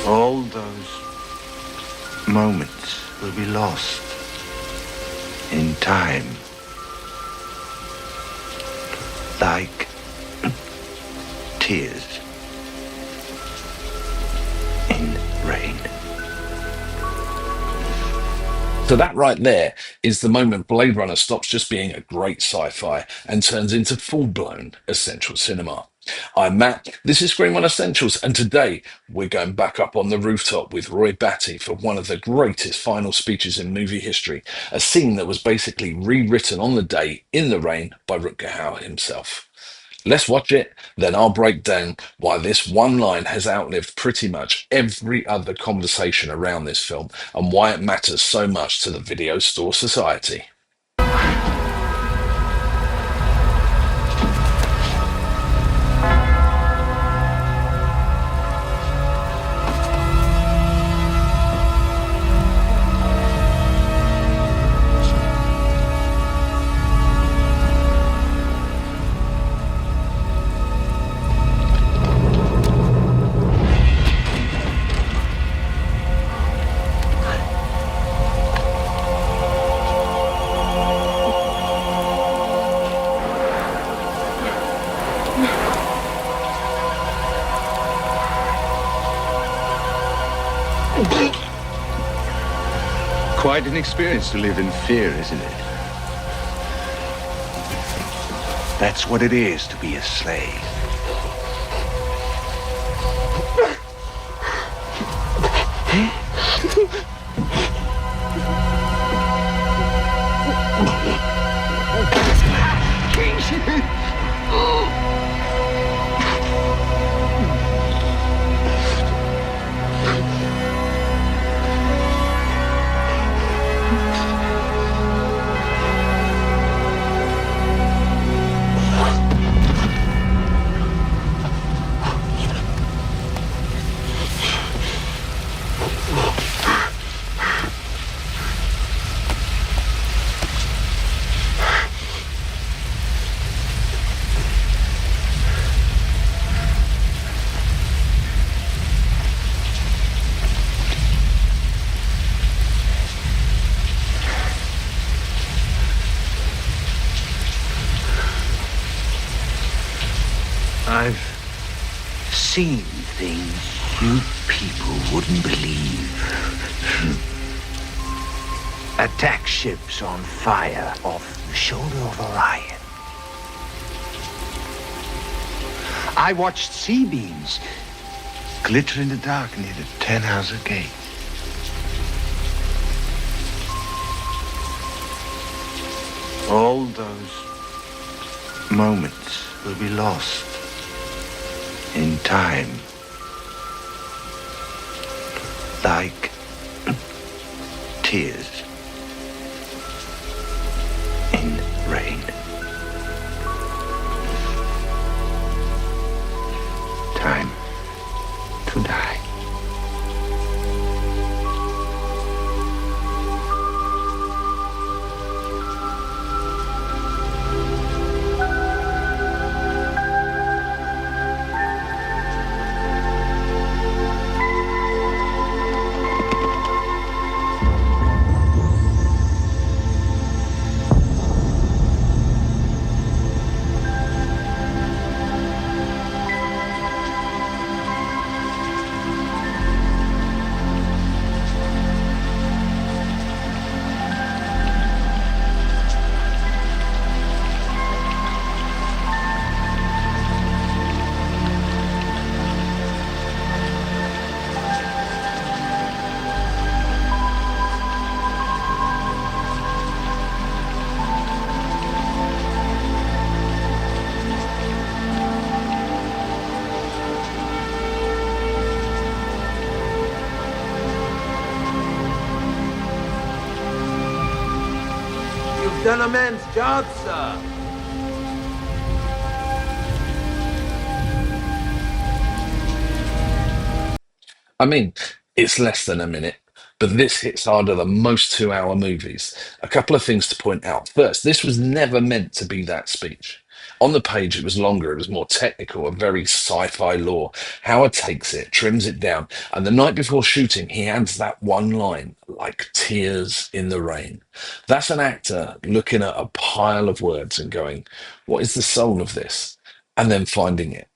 All those moments will be lost in time, like tears in rain. So that right there is the moment Blade Runner stops just being a great sci-fi and turns into full-blown essential cinema. I'm Matt, this is Screen One Essentials, and today we're going back up on the rooftop with Roy Batty for one of the greatest final speeches in movie history, a scene that was basically rewritten on the day in the rain by Rutger Hauer himself. Let's watch it, then I'll break down why this one line has outlived pretty much every other conversation around this film and why it matters so much to the Video Store Society. Quite an experience to live in fear, isn't it? That's what it is to be a slave. I've seen things you people wouldn't believe. Attack ships on fire off the shoulder of Orion. I watched C-beams glitter in the dark near the Tannhauser Gate. All those moments will be lost in time, like tears in rain. Time to die. Done a man's job, sir. I mean, it's less than a minute, but this hits harder than most 2 hour movies. A couple of things to point out. First, this was never meant to be that speech. On the page, it was longer, it was more technical, a very sci-fi lore. Howard takes it, trims it down, and the night before shooting, he adds that one line, like tears in the rain. That's an actor looking at a pile of words and going, what is the soul of this? And then finding it.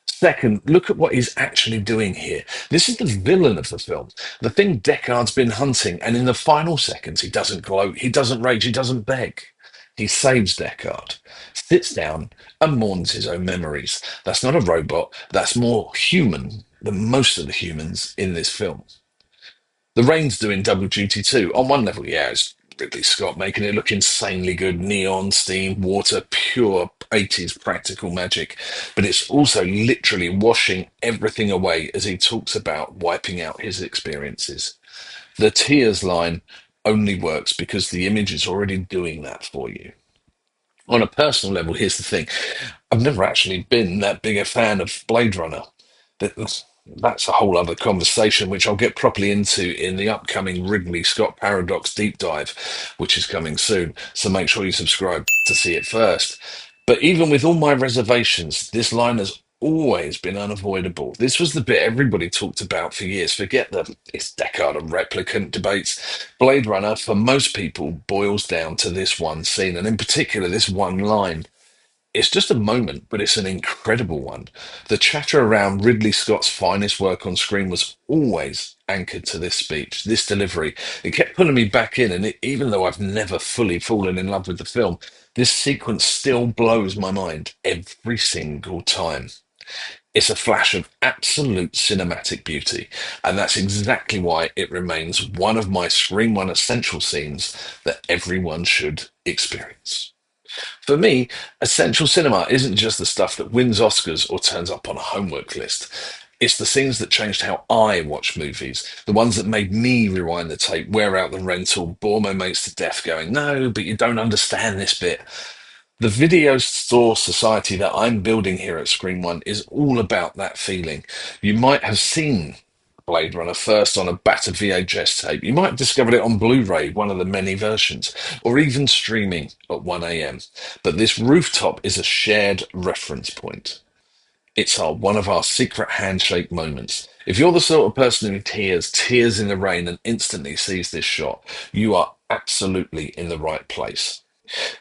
Second, look at what he's actually doing here. This is the villain of the film, the thing Deckard's been hunting, and in the final seconds, he doesn't gloat, he doesn't rage, he doesn't beg. He saves Deckard, sits down, and mourns his own memories. That's not a robot, that's more human than most of the humans in this film. The Rain's doing double duty too. On one level, yeah, it's Ridley Scott making it look insanely good. Neon, steam, water, pure 80s practical magic. But it's also literally washing everything away as he talks about wiping out his experiences. The tears line only works because the image is already doing that for you. On a personal level, here's the thing. I've never actually been that big a fan of Blade Runner. That's a whole other conversation, which I'll get properly into in the upcoming Ridley Scott Paradox deep dive, which is coming soon. So make sure you subscribe to see it first. But even with all my reservations, this line has always been unavoidable. This was the bit everybody talked about for years. Forget the it's Deckard and replicant debates. Blade Runner, for most people, boils down to this one scene, and in particular, this one line. It's just a moment, but it's an incredible one. The chatter around Ridley Scott's finest work on screen was always anchored to this speech, this delivery. It kept pulling me back in, and even though I've never fully fallen in love with the film, this sequence still blows my mind every single time. It's a flash of absolute cinematic beauty, and that's exactly why it remains one of my Scream One essential scenes that everyone should experience. For me, essential cinema isn't just the stuff that wins Oscars or turns up on a homework list. It's the scenes that changed how I watch movies, the ones that made me rewind the tape, wear out the rental, bore my mates to death going, no, but you don't understand this bit. The video store society that I'm building here at Screen One is all about that feeling. You might have seen Blade Runner first on a battered VHS tape. You might have discovered it on Blu-ray, one of the many versions, or even streaming at 1 a.m. But this rooftop is a shared reference point. It's one of our secret handshake moments. If you're the sort of person who tears in the rain and instantly sees this shot, you are absolutely in the right place.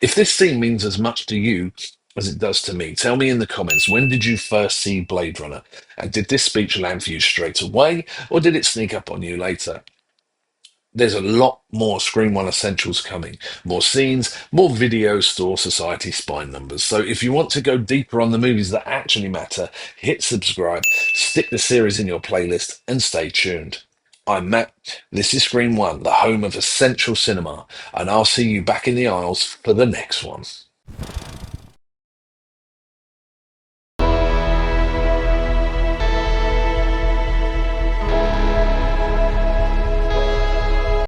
If this scene means as much to you as it does to me, tell me in the comments, when did you first see Blade Runner? And did this speech land for you straight away, or did it sneak up on you later? There's a lot more Screen One Essentials coming. More scenes, more video store society spine numbers. So if you want to go deeper on the movies that actually matter, hit subscribe, stick the series in your playlist, and stay tuned. I'm Matt. This is Screen One, the home of essential cinema, and I'll see you back in the aisles for the next one.